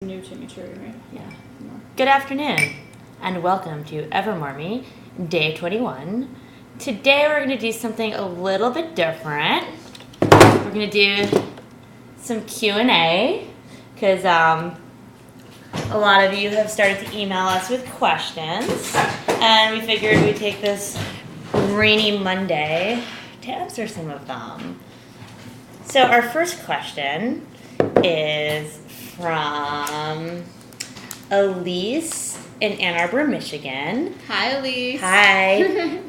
New to me, right? Yeah. Good afternoon, and welcome to Evermore Me, day 21. Today we're going to do something a little bit different. We're going to do some Q&A, because a lot of you have started to email us with questions, and we figured we'd take this rainy Monday to answer some of them. So our first question is from Elise in Ann Arbor, Michigan. Hi, Elise. Hi.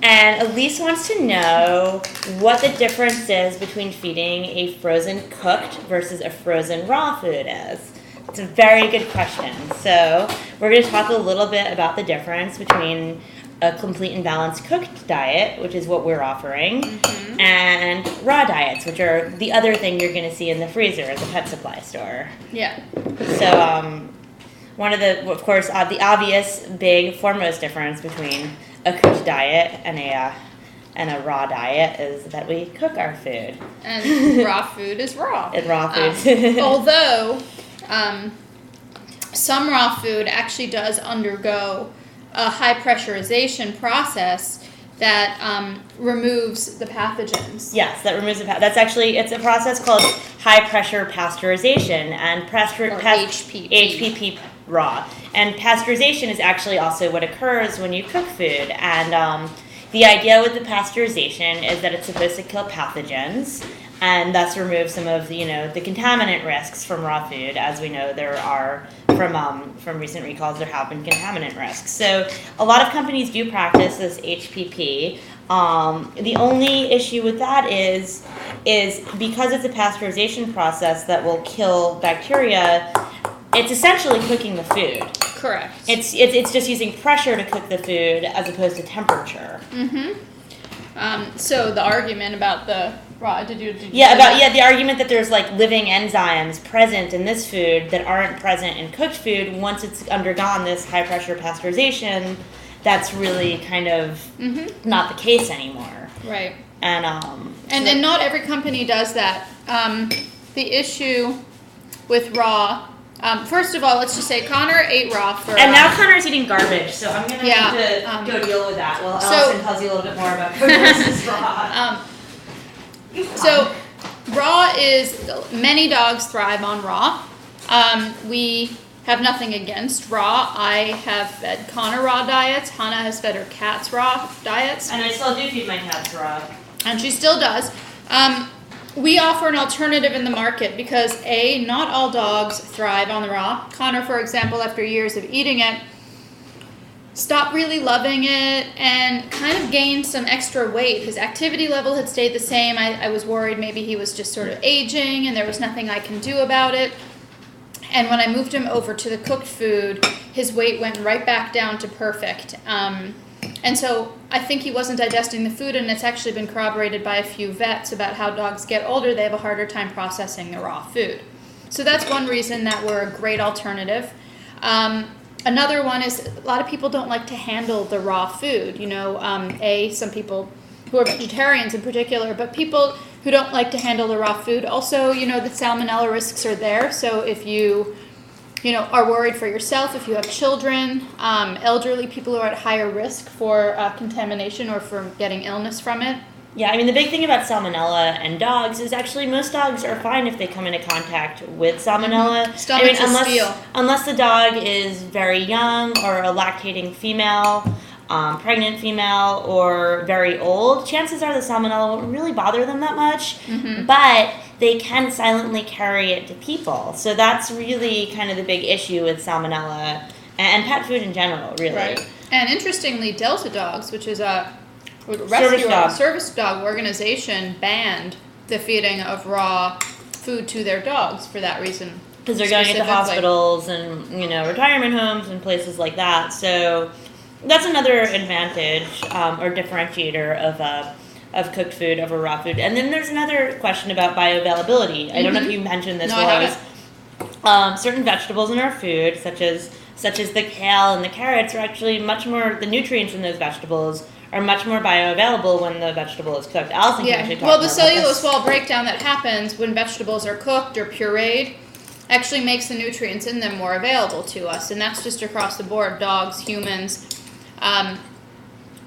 And Elise wants to know what the difference is between feeding a frozen cooked versus a frozen raw food is. It's a very good question. So we're going to talk a little bit about the difference between a complete and balanced cooked diet, which is what we're offering, and raw diets, which are the other thing you're going to see in the freezer at the pet supply store. Yeah. So one of the, of course, the obvious big foremost difference between a cooked diet and a raw diet is that we cook our food. And raw food is raw. And raw food. Although some raw food actually does undergo a high pressurization process that removes the pathogens. Yes, that removes the that's actually, it's a process called high pressure pasteurization and HPP raw. And pasteurization is actually also what occurs when you cook food. And the idea with the pasteurization is that it's supposed to kill pathogens and thus remove some of the, the contaminant risks from raw food. As we know, there are from recent recalls, there have been contaminant risks. So a lot of companies do practice this HPP. The only issue with that is because it's a pasteurization process that will kill bacteria, it's essentially cooking the food. Correct. It's just using pressure to cook the food as opposed to temperature. So the argument about the raw, the argument that there's like living enzymes present in this food that aren't present in cooked food, once it's undergone this high pressure pasteurization, that's really kind of not the case anymore. Right. And and not every company does that. The issue with raw, first of all, let's just say Connor ate raw for... And now Connor's eating garbage, so I'm going to have to go deal with that. Well, Allison tells you a little bit more about cooked versus raw. So raw is, many dogs thrive on raw. We have nothing against raw. I have fed Connor raw diets. Hannah has fed her cats raw diets. And I still do feed my cats raw. And she still does. We offer an alternative in the market because A, not all dogs thrive on the raw. Connor, for example, after years of eating it, stopped really loving it and kind of gained some extra weight. His activity level had stayed the same. I was worried maybe he was just sort of aging and there was nothing I can do about it. And when I moved him over to the cooked food, his weight went right back down to perfect. And so I think he wasn't digesting the food, and it's actually been corroborated by a few vets about how dogs get older, they have a harder time processing the raw food. So that's one reason that we're a great alternative. Another one is a lot of people don't like to handle the raw food. Some people who are vegetarians in particular, but people who don't like to handle the raw food. Also, the salmonella risks are there. So if you are worried for yourself, if you have children, elderly people who are at higher risk for contamination or for getting illness from it. Yeah, I mean, the big thing about salmonella and dogs is actually most dogs are fine if they come into contact with salmonella. Stomachs unless the dog is very young or a lactating female, pregnant female, or very old, chances are the salmonella won't really bother them that much, but they can silently carry it to people. So that's really kind of the big issue with salmonella and pet food in general, really. Right. And interestingly, Delta Dogs, which is a service dog organization, banned the feeding of raw food to their dogs for that reason. Because they're going into hospitals and retirement homes and places like that. So that's another advantage or differentiator of cooked food over raw food. And then there's another question about bioavailability. I don't know if you mentioned this. Certain vegetables in our food, such as the kale and the carrots, are actually much more, the nutrients in those vegetables are much more bioavailable when the vegetable is cooked. Allison can actually talk more about this. Well, the cellulose wall breakdown that happens when vegetables are cooked or pureed actually makes the nutrients in them more available to us, and that's just across the board, dogs, humans.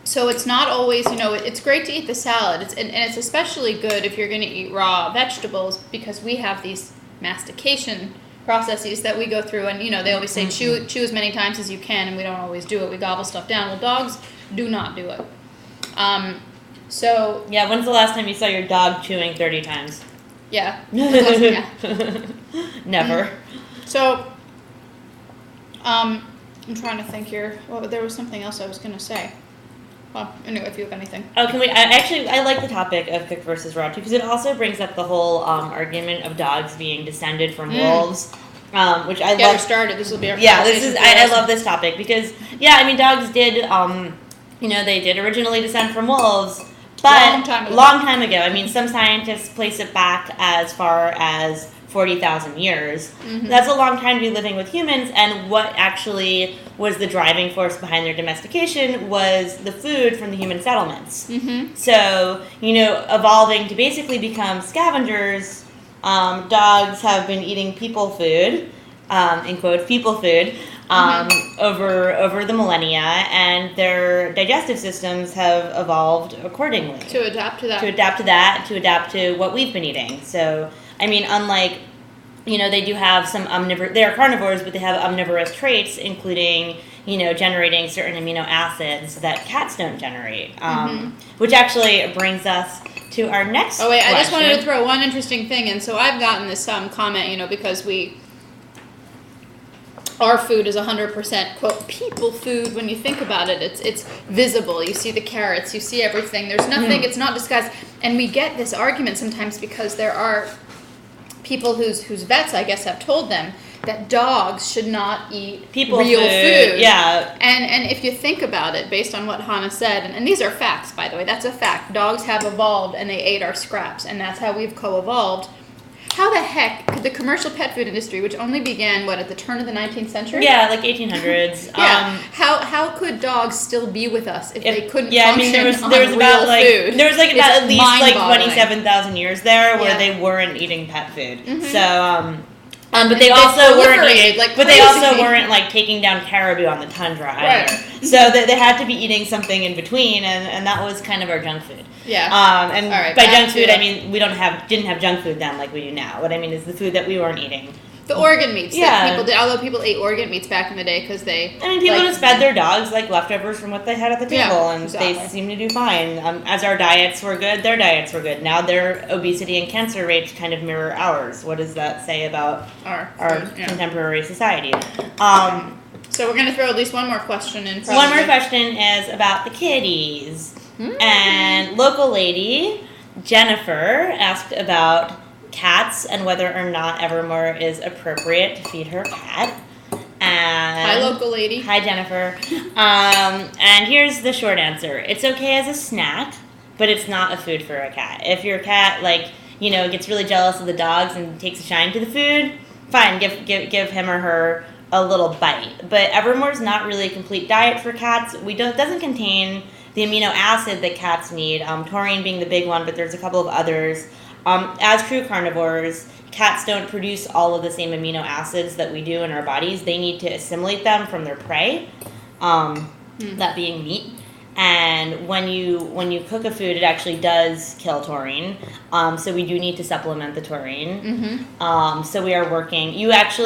So it's not always, it's great to eat the salad, and it's especially good if you're going to eat raw vegetables, because we have these mastication processes that we go through, and they always say chew as many times as you can, and we don't always do it. We gobble stuff down. Well, dogs do not do it. So yeah, when's the last time you saw your dog chewing 30 times? Yeah. Never. So I'm trying to think here. Well, there was something else I was going to say. Well, anyway, if you have anything. Oh, I like the topic of cooked versus raw too, because it also brings up the whole argument of dogs being descended from wolves, which I love. Get her started. This will be our I love this topic because dogs did they did originally descend from wolves, but long time ago. Some scientists place it back as far as 40,000 years. Mm-hmm. That's a long time to be living with humans, and what actually was the driving force behind their domestication was the food from the human settlements. Mm-hmm. So, evolving to basically become scavengers, dogs have been eating people food, in quotes, people food, over the millennia, and their digestive systems have evolved accordingly. To adapt to that. To adapt to what we've been eating. So, unlike, they do have some they are carnivores, but they have omnivorous traits, including, generating certain amino acids that cats don't generate. Which actually brings us to our next question. I just wanted to throw one interesting thing in. So I've gotten this comment, because our food is 100% quote people food. When you think about it, it's visible. You see the carrots, you see everything. There's nothing. It's not disguised. And we get this argument sometimes because there are people whose vets, I guess, have told them that dogs should not eat real food. Yeah. And if you think about it, based on what Hannah said, and these are facts, by the way, that's a fact. Dogs have evolved, and they ate our scraps, and that's how we've co-evolved. How the heck could the commercial pet food industry, which only began, at the turn of the 19th century? Yeah, like 1800s. How could dogs still be with us if they couldn't function there was on about real food? There was about at least 27,000 years there where they weren't eating pet food. Mm-hmm. So, but they also weren't taking down caribou on the tundra either. Right. So they had to be eating something in between, and that was kind of our junk food. Yeah. By junk food, we didn't have junk food then like we do now. What I mean is the food that we weren't eating. The organ meats that people did, although people ate organ meats back in the day because they... people just fed their dogs leftovers from what they had at the table, and they seemed to do fine. As our diets were good, their diets were good. Now their obesity and cancer rates kind of mirror ours. What does that say about our contemporary society? So we're going to throw at least one more question in. One more question is about the kitties. And local lady Jennifer asked about cats and whether or not Evermore is appropriate to feed her cat. And hi, local lady. Hi, Jennifer. And here's the short answer. It's okay as a snack, but it's not a food for a cat. If your cat, gets really jealous of the dogs and takes a shine to the food, fine, give him or her a little bite. But Evermore's not really a complete diet for cats. It doesn't contain the amino acid that cats need, taurine being the big one, but there's a couple of others. As true carnivores, cats don't produce all of the same amino acids that we do in our bodies. They need to assimilate them from their prey, that being meat. And when you cook a food, it actually does kill taurine. So we do need to supplement the taurine. Mm-hmm. So we are working.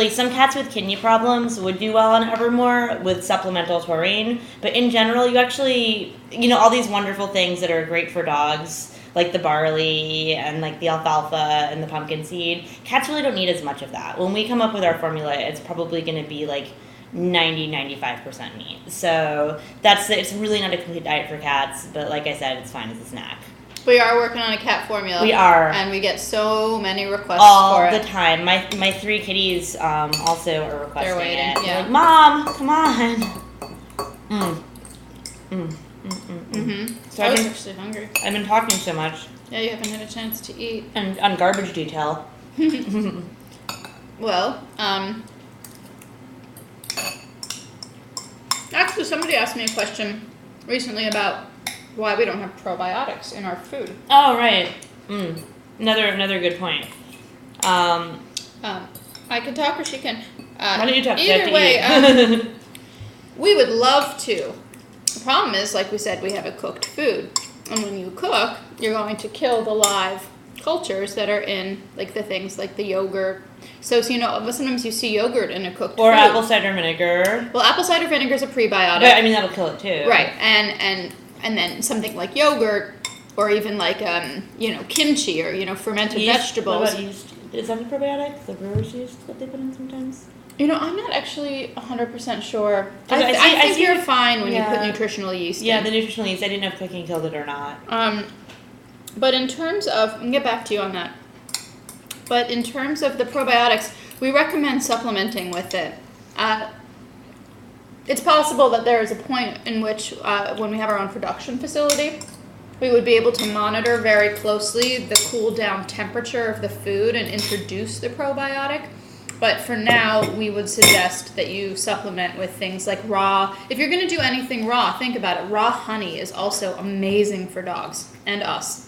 Some cats with kidney problems would do well on Evermore with supplemental taurine. But in general, you actually, all these wonderful things that are great for dogs, like the barley and the alfalfa and the pumpkin seed, cats really don't need as much of that. When we come up with our formula, it's probably going to be 90-95% meat. So it's really not a complete diet for cats, but like I said, it's fine as a snack. We are working on a cat formula. We are. And we get so many requests all for it. the time. My 3 kitties also are requesting They're waiting, it. yeah. They're Mom, come on. So I was actually hungry. I've been talking so much. Yeah, you haven't had a chance to eat. And on garbage detail. Well, actually, somebody asked me a question recently about why we don't have probiotics in our food. Oh, right. Another good point. I can talk or she can. Why don't you talk? Either way, we would love to. The problem is, like we said, we have a cooked food. And when you cook, you're going to kill the live cultures that are in, like, the things like the yogurt. So you know, sometimes you see yogurt in a cooked or food. apple cider vinegar. Well, apple cider vinegar is a prebiotic. But I mean, that'll kill it too. Right, and then something like yogurt, or even like you know, kimchi, or, you know, fermented vegetables. What about yeast? Is that a probiotic? The brewer's yeast that they put in sometimes. You know, I'm not actually 100% sure. I think see you're fine when you put nutritional yeast in. Yeah, the nutritional yeast. I didn't know if cooking killed it or not. But in terms of, I can get back to you on that. But in terms of the probiotics, we recommend supplementing with it. It's possible that there is a point in which, when we have our own production facility, we would be able to monitor very closely the cool down temperature of the food and introduce the probiotic. But for now, we would suggest that you supplement with things like raw. If you're going to do anything raw, think about it. Raw honey is also amazing for dogs and us.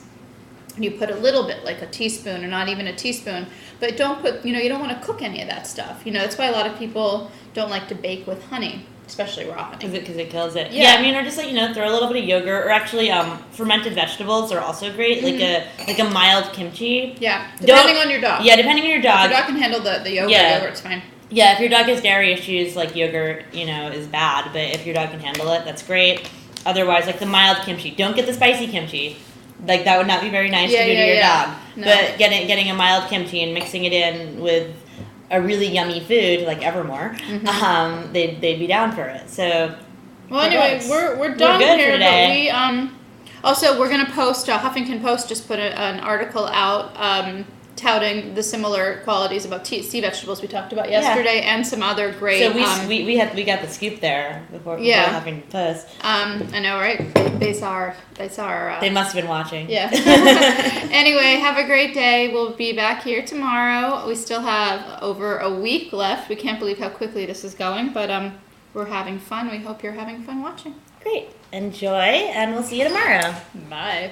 You put a little bit, like a teaspoon, or not even a teaspoon, but don't put, you know, you don't want to cook any of that stuff. You know, that's why a lot of people don't like to bake with honey, especially raw honey. Because it kills it. Yeah. I mean, or just like, you know, throw a little bit of yogurt, or actually fermented vegetables are also great, like a mild kimchi. Yeah, depending on your dog. Yeah, depending on your dog. If your dog can handle the yogurt, yogurt's fine. Yeah, if your dog has dairy issues, like yogurt, you know, is bad, but if your dog can handle it, that's great. Otherwise, like the mild kimchi. Don't get the spicy kimchi. Like, that would not be very nice to do to your dog. No. But getting a mild kimchi and mixing it in with a really yummy food like Evermore, they'd be down for it. So, well, anyway, we're done good here. For today. But we also, we're gonna post. Huffington Post just put an article out touting the similar qualities about sea vegetables we talked about yesterday, and some other great. So we got the scoop there before Huffington Post. I know, right? They saw our. They must have been watching. Yeah. Anyway, have a great day. We'll be back here tomorrow. We still have over a week left. We can't believe how quickly this is going, but we're having fun. We hope you're having fun watching. Great. Enjoy, and we'll see you tomorrow. Bye.